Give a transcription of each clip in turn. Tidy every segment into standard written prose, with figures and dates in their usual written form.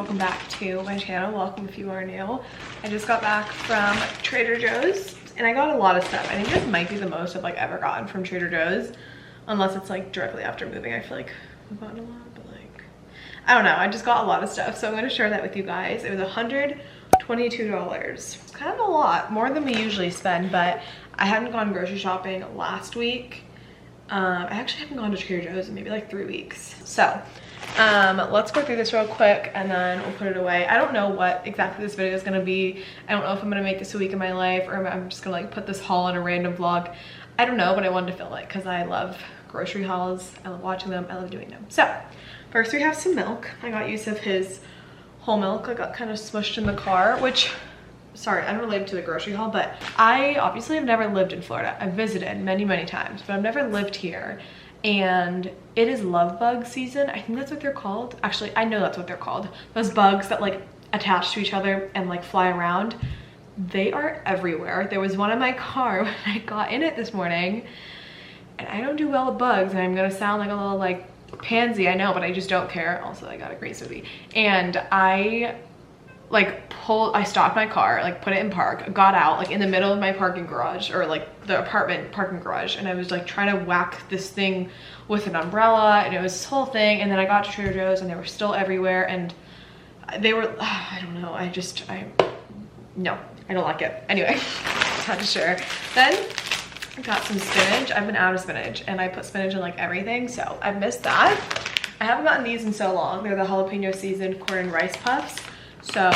welcome back to my channel. Welcome if you are new. I just got back from Trader Joe's and I got a lot of stuff. I think this might be the most I've like ever gotten from Trader Joe's, unless it's like directly after moving. I feel like I've gotten a lot, but like I don't know, I just got a lot of stuff, so I'm going to share that with you guys. It was $122. It's kind of a lot, more than we usually spend, but I hadn't gone grocery shopping last week. I actually haven't gone to Trader Joe's in maybe like 3 weeks. So let's go through this real quick and then we'll put it away. I don't know what exactly this video is going to be. I don't know if I'm going to make this a week in my life or I'm just going to like put this haul in a random vlog. I don't know, but I wanted to film it because I love grocery hauls. I love watching them. I love doing them. So first we have some milk. I got use of his whole milk. I got kind of smushed in the car, which, sorry, unrelated to the grocery haul, but I obviously have never lived in Florida. I've visited many, many times, but I've never lived here. And it is love bug season. I think that's what they're called. Actually, I know that's what they're called. Those bugs that like attach to each other and like fly around. They are everywhere. There was one in my car when I got in it this morning, and I don't do well with bugs, and I'm gonna sound like a little like pansy, I know, but I just don't care. Also, I got a great smoothie. And I stopped my car, like put it in park, got out like in the middle of my parking garage, or like the apartment parking garage, and I was like trying to whack this thing with an umbrella, and it was this whole thing. And then I got to Trader Joe's and they were still everywhere, and they were, I don't know, no, I don't like it. Anyway, had to share. Then I got some spinach. I've been out of spinach and I put spinach in like everything, so I've missed that. I haven't gotten these in so long. They're the jalapeno seasoned corn and rice puffs. So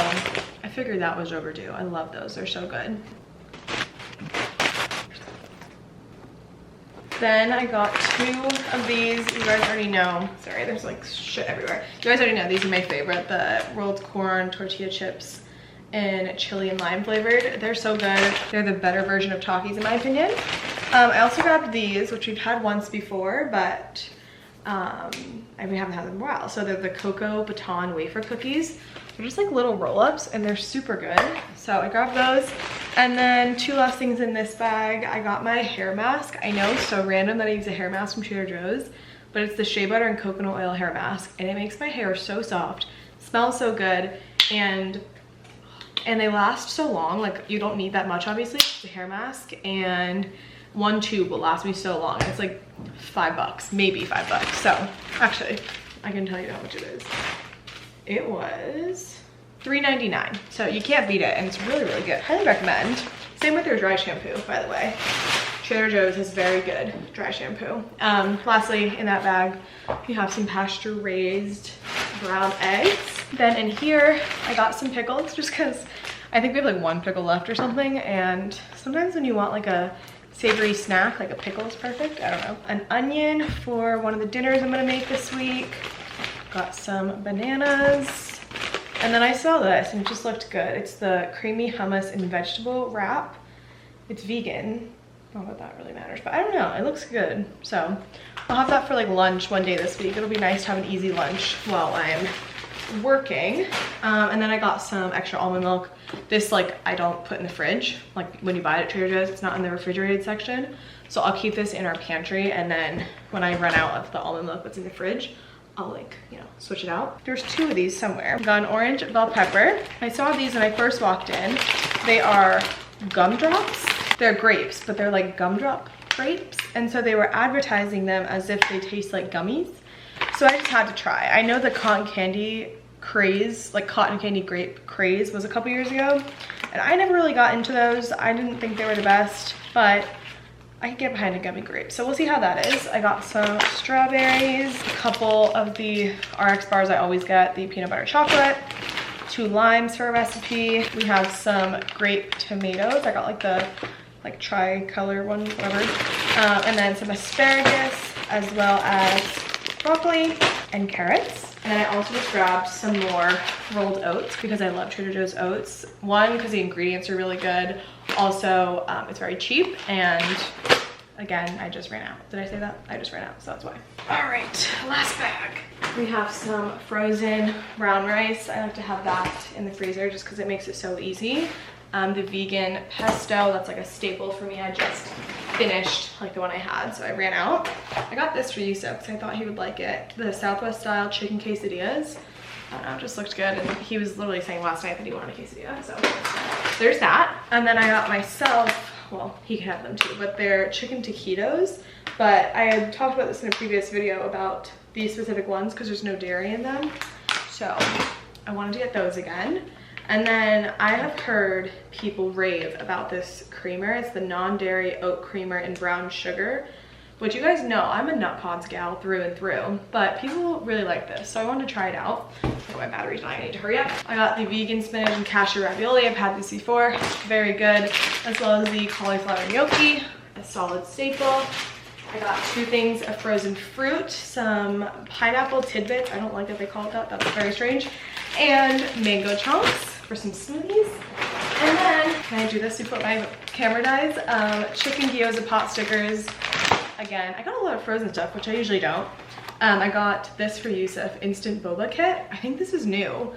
I figured that was overdue. I love those, they're so good. Then I got 2 of these. You guys already know, sorry, there's like shit everywhere. You guys already know these are my favorite, the rolled corn tortilla chips and chili and lime flavored. They're so good. They're the better version of Takis in my opinion. I also grabbed these, which we've had once before, but we haven't had them in a while. So they're the cocoa baton wafer cookies. They're just like little roll-ups and they're super good. So I grabbed those. And then 2 last things in this bag. I got my hair mask. I know, so random that I use a hair mask from Trader Joe's, but it's the shea butter and coconut oil hair mask, and it makes my hair so soft, smells so good, and they last so long. Like, you don't need that much, obviously. It's a hair mask, and 1 tube will last me so long. It's like $5, maybe $5. So actually, I can tell you how much it is. It was $3.99, so you can't beat it, and it's really, really good. Highly recommend. Same with their dry shampoo, by the way. Trader Joe's has very good dry shampoo. Lastly, in that bag, you have some pasture-raised brown eggs. Then in here, I got some pickles, just because I think we have like 1 pickle left or something, and sometimes when you want like a savory snack, like a pickle is perfect. I don't know. An onion for one of the dinners I'm gonna make this week. Got some bananas, and then I saw this and it just looked good. It's the creamy hummus and vegetable wrap. It's vegan. Not that that really matters, but I don't know, it looks good. So I'll have that for like lunch one day this week. It'll be nice to have an easy lunch while I'm working. And then I got some extra almond milk. This like I don't put in the fridge. Like when you buy it at Trader Joe's, it's not in the refrigerated section. So I'll keep this in our pantry, and then when I run out of the almond milk that's in the fridge, I'll like, you know, switch it out. There's 2 of these somewhere. Got an orange bell pepper. I saw these when I first walked in. They are gumdrops. They're grapes, but they're like gumdrop grapes. And so they were advertising them as if they taste like gummies. So I just had to try. I know the cotton candy craze, like cotton candy grape craze, was a couple years ago, and I never really got into those. I didn't think they were the best, but I can get behind a gummy grape. So we'll see how that is. I got some strawberries, a couple of the RX bars I always get, the peanut butter chocolate, 2 limes for a recipe. We have some grape tomatoes. I got like the tri-color ones, whatever. And then some asparagus, as well as broccoli and carrots. And then I also just grabbed some more rolled oats because I love Trader Joe's oats. 1, because the ingredients are really good. Also, it's very cheap, and again, I just ran out. Did I say that? I just ran out, so that's why. All right, last bag. We have some frozen brown rice. I like to have that in the freezer just because it makes it so easy. The vegan pesto, that's like a staple for me. I just finished like the one I had, so I ran out. I got this for Yusuf because I thought he would like it. The Southwest style chicken quesadillas. I don't know, it just looked good. And he was literally saying last night that he wanted a quesadilla, so there's that. And then I got myself, well, he can have them too, but they're chicken taquitos. But I had talked about this in a previous video about these specific ones because there's no dairy in them. So I wanted to get those again. And then I have heard people rave about this creamer. It's the non-dairy oat creamer and brown sugar, which you guys know I'm a nut pods gal through and through, but people really like this. So I wanted to try it out. Oh, my battery's dying, I need to hurry up. I got the vegan spinach and cashew ravioli. I've had this before, very good. As well as the cauliflower gnocchi, a solid staple. I got 2 things of frozen fruit, some pineapple tidbits. I don't like that they call it that, that's very strange. And mango chunks for some smoothies. And then, can I do this before my camera dies? Chicken gyoza pot stickers. Again, I got a lot of frozen stuff, which I usually don't. I got this for Yusuf, instant boba kit. I think this is new,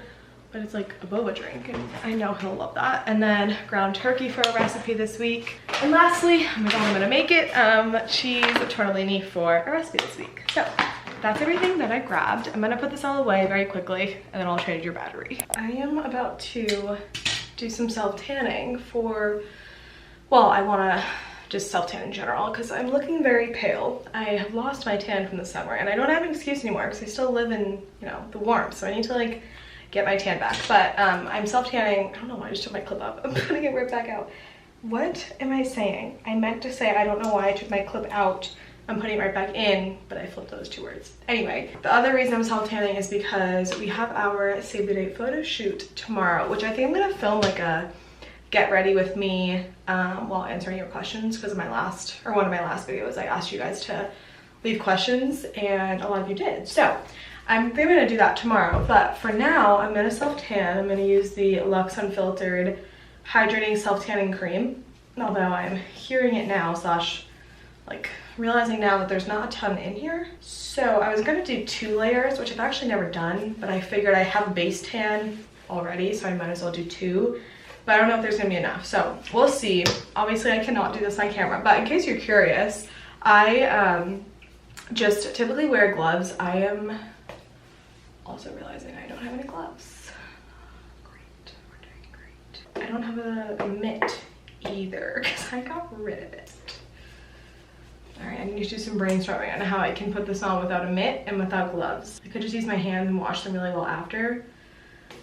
but it's like a boba drink, and I know he'll love that. And then ground turkey for a recipe this week. And lastly, oh my god, I'm gonna make it, cheese tortellini for a recipe this week. So that's everything that I grabbed. I'm gonna put this all away very quickly, and then I'll change your battery. I am about to do some self-tanning for, well, I wanna just self-tan in general because I'm looking very pale. I have lost my tan from the summer, and I don't have an excuse anymore because I still live in, you know, the warmth, so I need to like get my tan back. But I'm self-tanning. I don't know why I just took my clip up. I'm putting it right back out. What am I saying? I meant to say I don't know why I took my clip out. I'm putting it right back in, but I flipped those 2 words. Anyway, the other reason I'm self-tanning is because we have our save the date photo shoot tomorrow, which I think I'm gonna film like a get ready with me while answering your questions, because one of my last videos I asked you guys to leave questions and a lot of you did. So I'm gonna do that tomorrow, but for now I'm gonna self-tan. I'm gonna use the Luxe Unfiltered Hydrating Self-Tanning Cream, although I'm hearing it now slash like realizing now that there's not a ton in here. So I was gonna do 2 layers, which I've actually never done, but I figured I have base tan already, so I might as well do 2. But I don't know if there's gonna be enough, so we'll see. Obviously I cannot do this on camera, but in case you're curious, I just typically wear gloves. I am also realizing I don't have any gloves. Great, we're doing great. I don't have a mitt either because I got rid of it. All right, I need to do some brainstorming on how I can put this on without a mitt and without gloves. I could just use my hands and wash them really well after,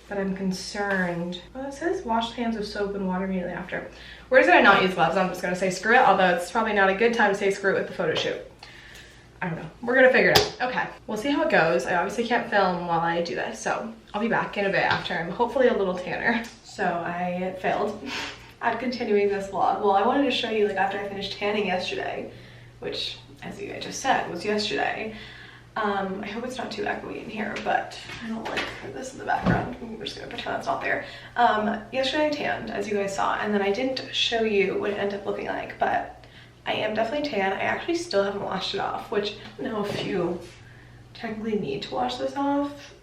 but I'm concerned. Well, it says wash hands with soap and water immediately after. Where did I not use gloves? I'm just gonna say screw it, although it's probably not a good time to say screw it with the photo shoot. I don't know, we're gonna figure it out. Okay, we'll see how it goes. I obviously can't film while I do this, so I'll be back in a bit after I'm hopefully a little tanner. So I failed at continuing this vlog. Well, I wanted to show you like after I finished tanning yesterday, which as you guys just said was yesterday. I hope it's not too echoey in here, but I don't like this in the background. We're just gonna pretend that's not there. Yesterday I tanned, as you guys saw, and then I didn't show you what it ended up looking like, but I am definitely tan. I actually still haven't washed it off, which I don't know if you technically need to wash this off,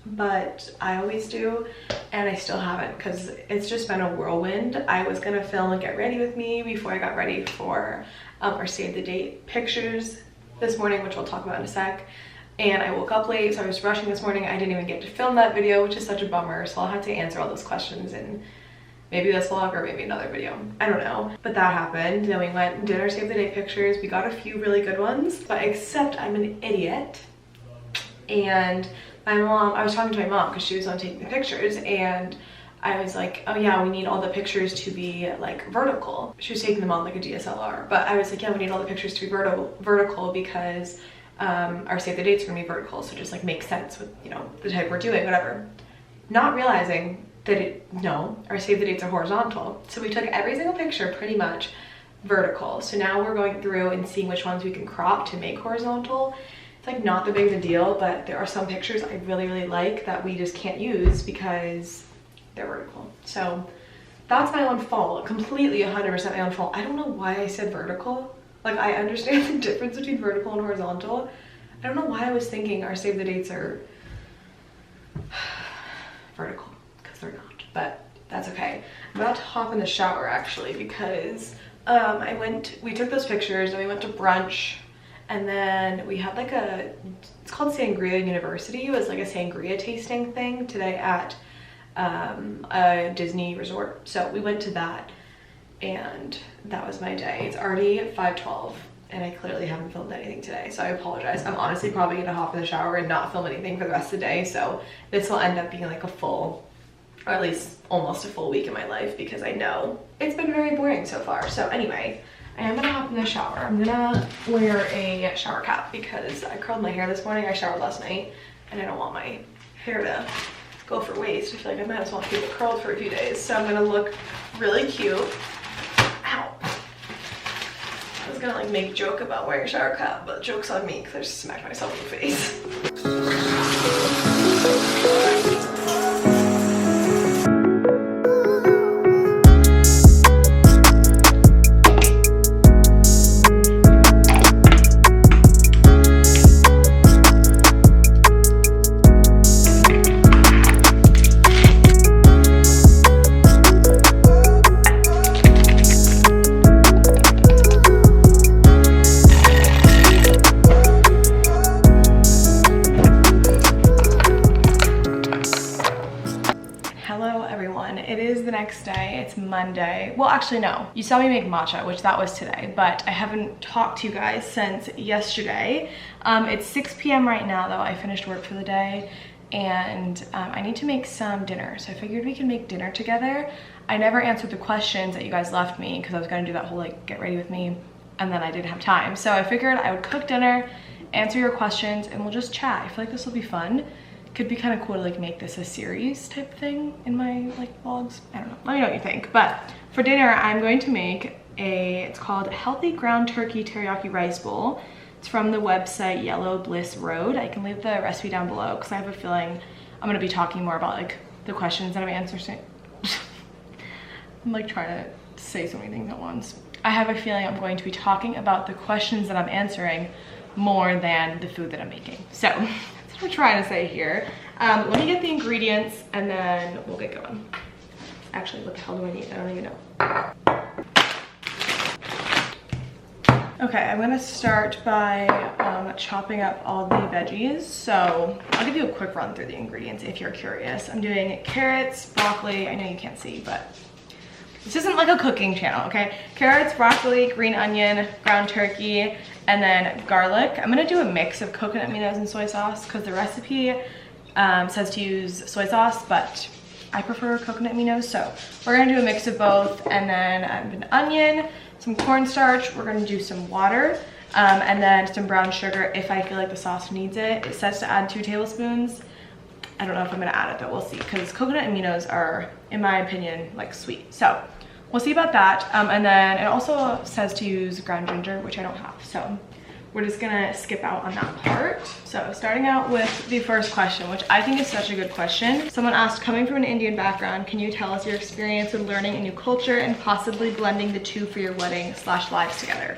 but I always do, and I still haven't because it's just been a whirlwind. I was gonna film and get ready with me before I got ready for our save the date pictures this morning, which we'll talk about in a sec. And I woke up late, so I was rushing this morning. I didn't even get to film that video, which is such a bummer. So I'll have to answer all those questions in maybe this vlog or maybe another video. I don't know. But that happened. Then we went and did our save the date pictures. We got a few really good ones, but except I'm an idiot. And my mom, I was talking to my mom because she was on taking the pictures, and I was like, oh yeah, we need all the pictures to be like vertical. She was taking them on like a DSLR, but I was like, yeah, we need all the pictures to be vertical because our save the dates are gonna be vertical, so it just like makes sense with, you know, the type we're doing, whatever. Not realizing that our save the dates are horizontal. So we took every single picture pretty much vertical. So now we're going through and seeing which ones we can crop to make horizontal. It's like not the big of a deal, but there are some pictures I really like that we just can't use because they're vertical. So that's my own fault, completely 100% my own fault. I don't know why I said vertical. Like, I understand the difference between vertical and horizontal. I don't know why I was thinking our save the dates are vertical, because they're not, but that's okay. I'm about to hop in the shower actually because we took those pictures and we went to brunch, And then we had like it's called Sangria University. It was like a sangria tasting thing today at a Disney resort. So we went to that and that was my day. It's already 5:12 and I clearly haven't filmed anything today, so I apologize. I'm honestly probably gonna hop in the shower and not film anything for the rest of the day, so this will end up being like a full, or at least almost a full week in my life, because I know it's been very boring so far. So anyway, I am gonna hop in the shower. I'm gonna wear a shower cap because I curled my hair this morning. I showered last night and I don't want my hair to go for waste. I feel like I might as well keep it curled for a few days. So I'm gonna look really cute. Ow. I was gonna like make a joke about wearing a shower cap, but joke's on me because I just smacked myself in the face. Next day, it's Monday. Well, actually no, you saw me make matcha, which that was today, but I haven't talked to you guys since yesterday. It's 6 p.m. right now though. I finished work for the day and I need to make some dinner, so I figured we can make dinner together. I never answered the questions that you guys left me because I was gonna do that whole like get ready with me and then I didn't have time, so I figured I would cook dinner, answer your questions, and we'll just chat. I feel like this will be fun. Could be kind of cool to like make this a series type thing in my like vlogs. I don't know, let me know what you think. But for dinner, I'm going to make it's called Healthy Ground Turkey Teriyaki Rice Bowl. It's from the website Yellow Bliss Road. I can leave the recipe down below because I have a feeling I'm gonna be talking more about like the questions that I'm answering. I'm like trying to say so many things at once. I have a feeling I'm going to be talking about the questions that I'm answering more than the food that I'm making. So that's what I'm trying to say here. Let me get the ingredients and then we'll get going. Actually, what the hell do I need? I don't even know. Okay, I'm gonna start by chopping up all the veggies. So I'll give you a quick run through the ingredients if you're curious. I'm doing carrots, broccoli. I know you can't see, but this isn't like a cooking channel, okay? Carrots, broccoli, green onion, ground turkey, and then garlic. I'm gonna do a mix of coconut aminos and soy sauce because the recipe says to use soy sauce, but I prefer coconut aminos, so we're gonna do a mix of both. And then an onion, some cornstarch, we're gonna do some water, and then some brown sugar if I feel like the sauce needs it. It says to add 2 tablespoons. I don't know if I'm gonna add it though, we'll see, because coconut aminos are, in my opinion, like sweet. So we'll see about that. And then it also says to use ground ginger, which I don't have. So we're just gonna skip out on that part. So starting out with the first question, which I think is such a good question. Someone asked, coming from an Indian background, can you tell us your experience with learning a new culture and possibly blending the two for your wedding / lives together?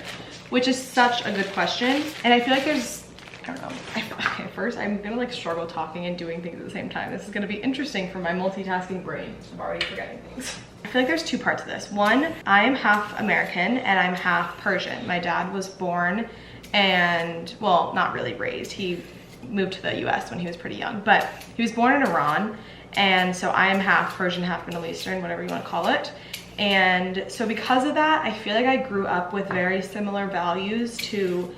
Which is such a good question. And I feel like there's, I don't know. Okay, first I'm gonna like struggle talking and doing things at the same time. This is gonna be interesting for my multitasking brain. I'm already forgetting things. I feel like there's 2 parts to this. One, I am half American and I'm half Persian. My dad was born and, well, not really raised. He moved to the US when he was pretty young, but he was born in Iran. And so I am half Persian, half Middle Eastern, whatever you wanna call it. And so because of that, I feel like I grew up with very similar values to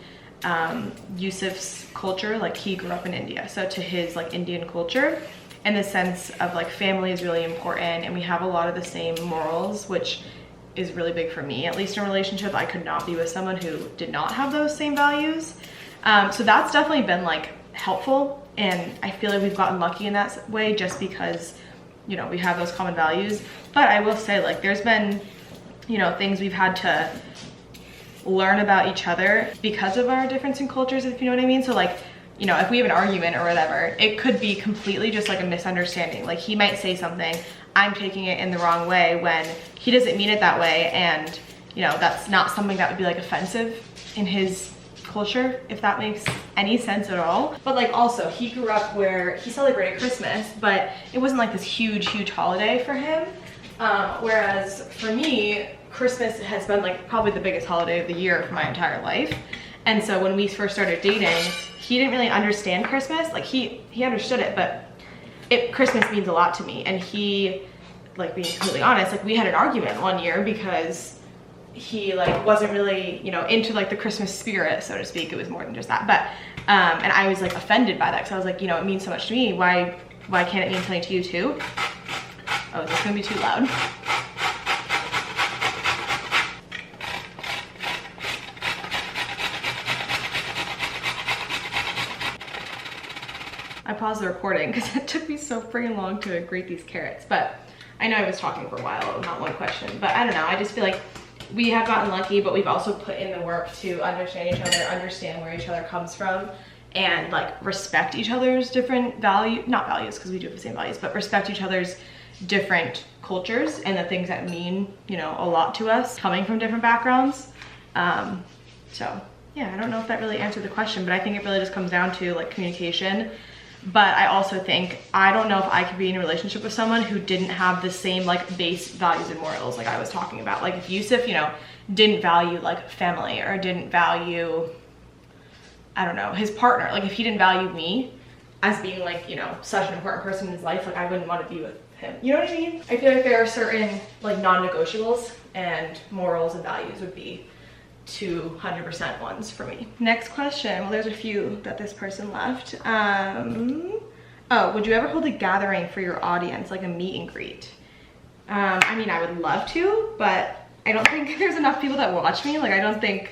Yusuf's culture. Like he grew up in India, so to his like Indian culture, in the sense of like family is really important and we have a lot of the same morals, which is really big for me, at least in a relationship. I could not be with someone who did not have those same values. So that's definitely been like helpful, and I feel like we've gotten lucky in that way just because, you know, we have those common values. But I will say, like, there's been, you know, things we've had to learn about each other because of our difference in cultures, if you know what I mean. So like, you know, if we have an argument or whatever, it could be completely just like a misunderstanding. Like he might say something, I'm taking it in the wrong way when he doesn't mean it that way, and you know, that's not something that would be like offensive in his culture, if that makes any sense at all. But like also, he grew up where he celebrated Christmas, but it wasn't like this huge holiday for him. Whereas for me, Christmas has been like probably the biggest holiday of the year for my entire life. And so when we first started dating, he didn't really understand Christmas. Like he understood it, but Christmas means a lot to me. And he, like being completely honest, like we had an argument one year because he like wasn't really, you know, into like the Christmas spirit, so to speak. It was more than just that. But, and I was like offended by that because I was like, you know, it means so much to me. Why can't it mean something to you too? Oh, is this gonna be too loud? I paused the recording because it took me so freaking long to grate these carrots, but I know I was talking for a while, not one question, but I don't know. I just feel like we have gotten lucky, but we've also put in the work to understand each other, understand where each other comes from, and like respect each other's different not values, because we do have the same values, but respect each other's different cultures and the things that mean, you know, a lot to us coming from different backgrounds. So yeah, I don't know if that really answered the question, but I think it really just comes down to like communication. But I also think, I don't know if I could be in a relationship with someone who didn't have the same like base values and morals like I was talking about. Like if Yusuf, you know, didn't value like family or didn't value, I don't know, his partner. Like if he didn't value me as being like, you know, such an important person in his life, like I wouldn't want to be with him. You know what I mean? I feel like there are certain like non-negotiables, and morals and values would be 200% ones for me. Next question. Well, there's a few that this person left. Oh, would you ever hold a gathering for your audience, like a meet and greet? I mean, I would love to, but I don't think there's enough people that watch me. Like I don't think,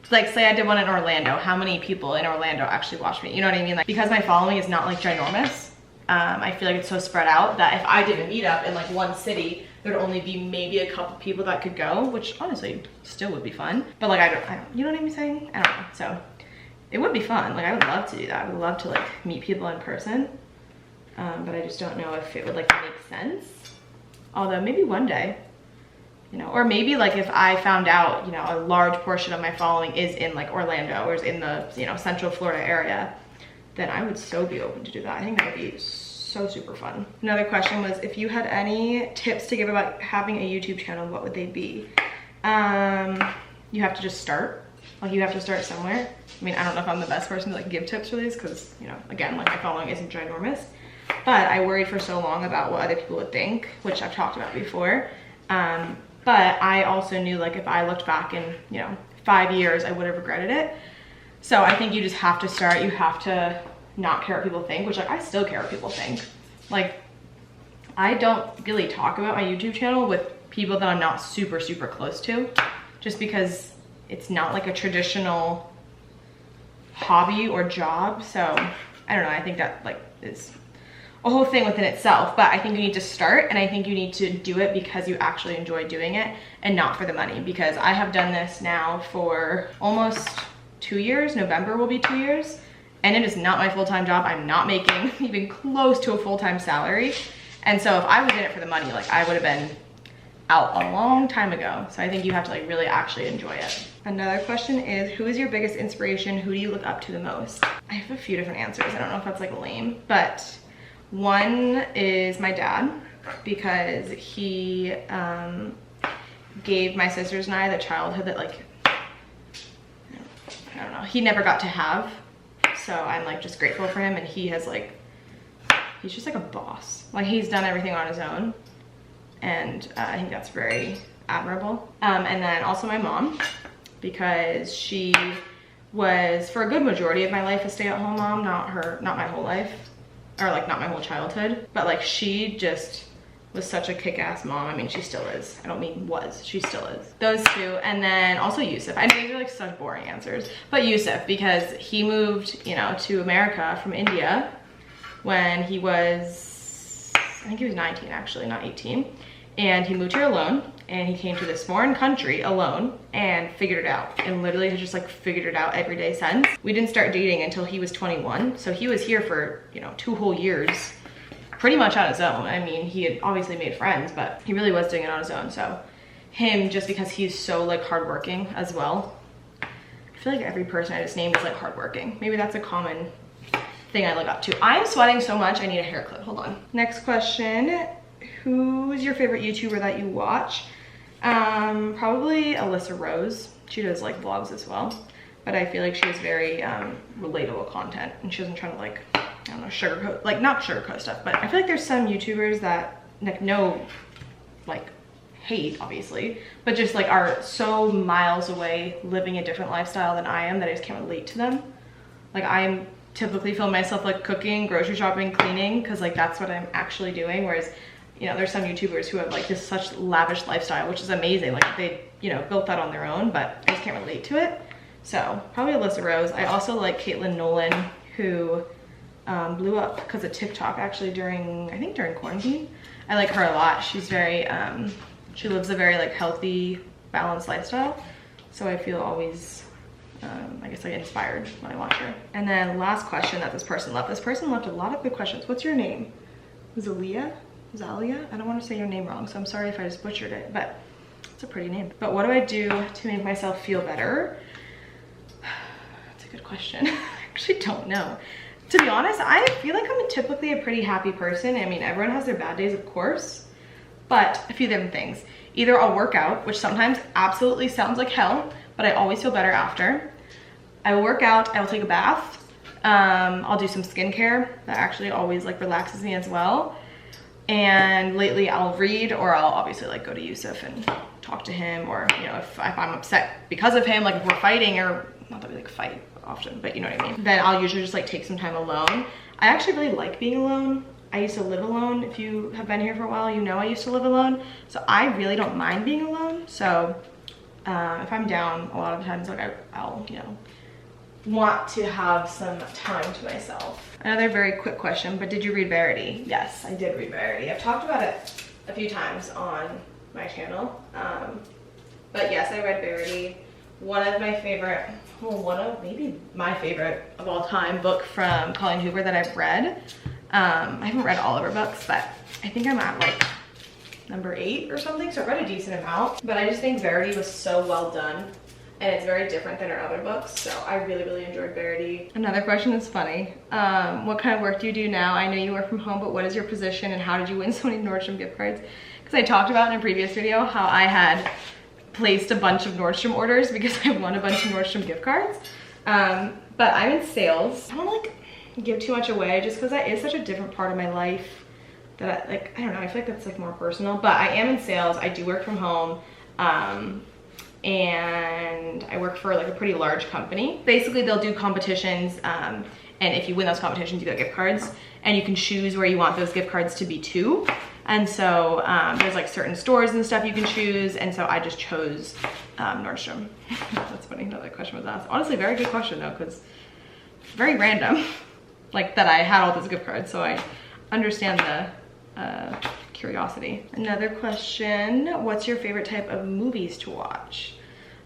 like say I did one in Orlando, how many people in Orlando actually watch me? You know what I mean? Like because my following is not like ginormous, I feel like it's so spread out that if I did a meetup in like one city, there'd only be maybe a couple people that could go, which honestly still would be fun. But like I don't, you know what I'm saying? I don't know. So it would be fun. Like I would love to do that. I would love to like meet people in person. But I just don't know if it would like make sense. Although maybe one day, you know, or maybe like if I found out, you know, a large portion of my following is in like Orlando or is in the, you know, Central Florida area, then I would so be open to do that. I think that would be so super fun. Another question was, if you had any tips to give about having a YouTube channel, what would they be? You have to just start. Like you have to start somewhere. I mean, I don't know if I'm the best person to like give tips for these because, you know, again, like my following isn't ginormous, but I worried for so long about what other people would think, which I've talked about before. But I also knew like if I looked back in, you know, 5 years, I would have regretted it. So I think you just have to start. You have to not care what people think, which like I still care what people think. Like I don't really talk about my YouTube channel with people that I'm not super close to, just because it's not like a traditional hobby or job. So I don't know, I think that like is a whole thing within itself, but I think you need to start, and I think you need to do it because you actually enjoy doing it and not for the money. Because I have done this now for almost 2 years. November will be 2 years, and it is not my full-time job. I'm not making even close to a full-time salary. And so if I was in it for the money, like I would have been out a long time ago. So I think you have to like really actually enjoy it. Another question is, who is your biggest inspiration? Who do you look up to the most? I have a few different answers. I don't know if that's like lame, but one is my dad, because he gave my sisters and I the childhood that like, I don't know, he never got to have. So I'm like just grateful for him, and he has like, he's just like a boss. Like he's done everything on his own, and I think that's very admirable. And then also my mom, because she was for a good majority of my life a stay-at-home mom, not my whole life, or like not my whole childhood, but like she just was such a kick-ass mom. I mean, she still is. I don't mean was, she still is. Those two, and then also Yusuf. I know these are like such boring answers, but Yusuf, because he moved, you know, to America from India when he was, I think he was 19 actually, not 18. And he moved here alone, and he came to this foreign country alone and figured it out, and literally has just like figured it out every day since. We didn't start dating until he was 21. So he was here for, you know, 2 whole years, pretty much on his own. I mean, he had obviously made friends, but he really was doing it on his own. So him, just because he's so like hardworking as well. I feel like every person I just named is like hardworking. Maybe that's a common thing I look up to. I'm sweating so much, I need a hair clip. Hold on. Next question. Who's your favorite YouTuber that you watch? Probably Alyssa Rose. She does like vlogs as well. but I feel like she has very relatable content, and she doesn't try to like, I don't know, sugarcoat, like not sugarcoat stuff, but I feel like there's some YouTubers that like no like hate obviously, but just like are so miles away living a different lifestyle than I am that I just can't relate to them. Like I'm typically film myself like cooking, grocery shopping, cleaning, because like that's what I'm actually doing, whereas you know there's some YouTubers who have like this such lavish lifestyle, which is amazing, like they, you know, built that on their own, but I just can't relate to it. So probably Alyssa Rose. I also like Caitlin Nolan, who blew up because of TikTok actually during, I think during quarantine. I like her a lot. She's very she lives a very like healthy, balanced lifestyle, so I feel always I guess like inspired when I watch her. And then last question that this person left. This person left a lot of good questions. What's your name? Zalia? I don't want to say your name wrong, so I'm sorry if I just butchered it, but it's a pretty name. But what do I do to make myself feel better? That's a good question. I actually don't know. To be honest, I feel like I'm typically a pretty happy person. I mean, everyone has their bad days, of course, but a few different things. Either I'll work out, which sometimes absolutely sounds like hell, but I always feel better after. I will work out, I will take a bath. I'll do some skincare. That actually always like relaxes me as well. And lately I'll read, or I'll obviously like go to Yusuf and talk to him, or you know, if I'm upset because of him, like if we're fighting, or not that we like fight often, but you know what I mean, then I'll usually just like take some time alone. I actually really like being alone. I used to live alone. If you have been here for a while, you know I used to live alone, so I really don't mind being alone. So if I'm down, a lot of times like I'll you know want to have some time to myself. Another very quick question, but did you read Verity? Yes, I did read Verity. I've talked about it a few times on my channel, but yes, I read Verity. One of my favorite, well, maybe my favorite of all time book from Colleen Hoover that I've read. I haven't read all of her books, but I think I'm at like number 8 or something, so I've read a decent amount. But I just think Verity was so well done, and it's very different than her other books, so I really, really enjoyed Verity. Another question that's funny. What kind of work do you do now? I know you work from home, but what is your position and how did you win so many Nordstrom gift cards? Because I talked about in a previous video how I had placed a bunch of Nordstrom orders because I won a bunch of Nordstrom gift cards. But I'm in sales. I don't like give too much away just because that is such a different part of my life that I don't know, I feel like that's like more personal, but I am in sales. I do work from home. And I work for like a pretty large company. Basically they'll do competitions, and if you win those competitions you get gift cards, and you can choose where you want those gift cards to be to. And so there's like certain stores and stuff you can choose, and so I just chose Nordstrom. That's funny how that question was asked. Honestly, very good question though, because it's very random like that I had all those gift cards, so I understand the curiosity. Another question, what's your favorite type of movies to watch?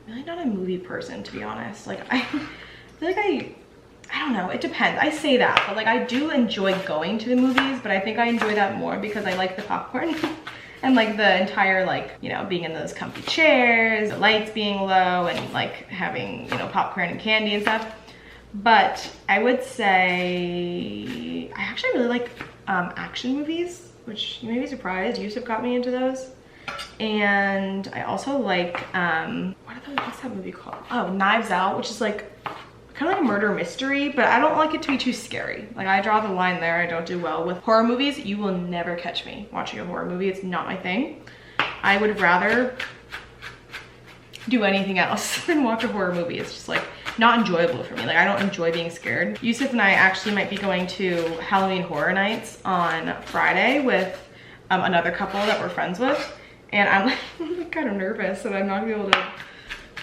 I'm really not a movie person, to be honest. Like I feel like I don't know, it depends. I say that, but like I do enjoy going to the movies, but I think I enjoy that more because I like the popcorn and like the entire like, you know, being in those comfy chairs, the lights being low, and like having, you know, popcorn and candy and stuff. But I would say I actually really like action movies, which you may be surprised. Yusuf got me into those. And I also like, what's that movie called? Oh, Knives Out, which is like kind of like a murder mystery, but I don't like it to be too scary. Like I draw the line there. I don't do well with horror movies. You will never catch me watching a horror movie. It's not my thing. I would rather do anything else than watch a horror movie. It's just like not enjoyable for me. Like I don't enjoy being scared. Yusuf and I actually might be going to Halloween Horror Nights on Friday with another couple that we're friends with, and I'm like kind of nervous that I'm not gonna be able to,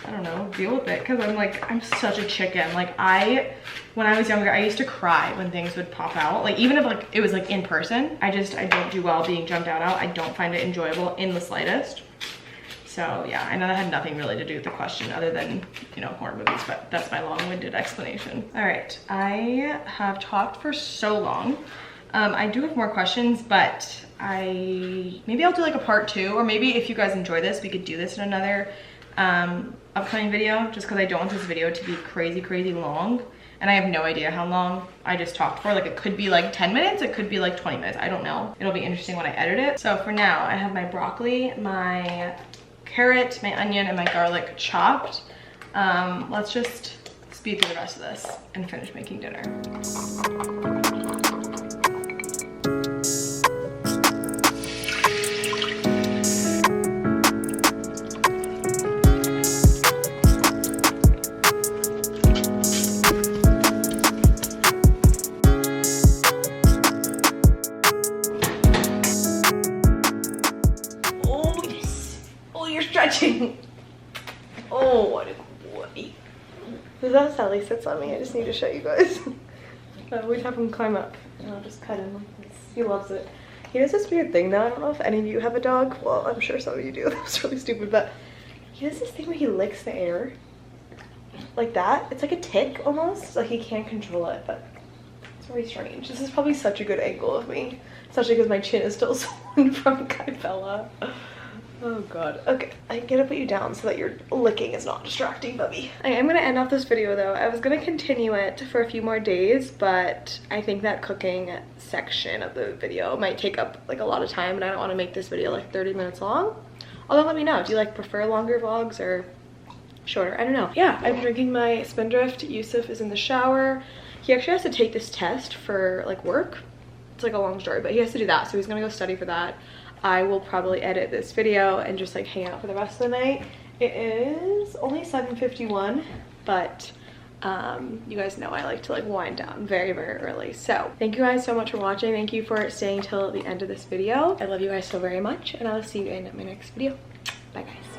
I don't know, deal with it, because I'm such a chicken. Like when I was younger, I used to cry when things would pop out. Like even if like it was like in person, I don't do well being jumped out. I don't find it enjoyable in the slightest. So yeah, I know that had nothing really to do with the question other than, you know, horror movies, but that's my long-winded explanation. All right, I have talked for so long. I do have more questions, but maybe I'll do like a part 2, or maybe if you guys enjoy this, we could do this in another upcoming video, just because I don't want this video to be crazy, crazy long. And I have no idea how long I just talked for. Like it could be like 10 minutes, it could be like 20 minutes, I don't know. It'll be interesting when I edit it. So for now, I have my broccoli, my carrot, my onion, and my garlic chopped. Let's just speed through the rest of this and finish making dinner. Oh, yes. Oh, you're stretching. Oh, what a boy. Is that how Sally sits on me? I just need to show you guys. We have him climb up and I'll just pet him like this. He loves it. He does this weird thing now. I don't know if any of you have a dog. Well, I'm sure some of you do. That was really stupid, but he does this thing where he licks the air like that. It's like a tick almost. Like he can't control it, but it's very strange. This is probably such a good angle of me, especially because my chin is still swollen from Kybella. Oh god. Okay, I'm gonna put you down so that your licking is not distracting, Bubby. I am gonna end off this video though. I was gonna continue it for a few more days, but I think that cooking section of the video might take up like a lot of time, and I don't want to make this video like 30 minutes long. Although let me know, do you like prefer longer vlogs or shorter? I don't know. Yeah, I'm drinking my Spindrift. Yusuf is in the shower. He actually has to take this test for like work. It's like a long story, but he has to do that, so he's gonna go study for that. I will probably edit this video and just like hang out for the rest of the night. It is only 7:51, but you guys know I like to like wind down very, very early. So thank you guys so much for watching. Thank you for staying till the end of this video. I love you guys so very much, and I'll see you in my next video. Bye guys.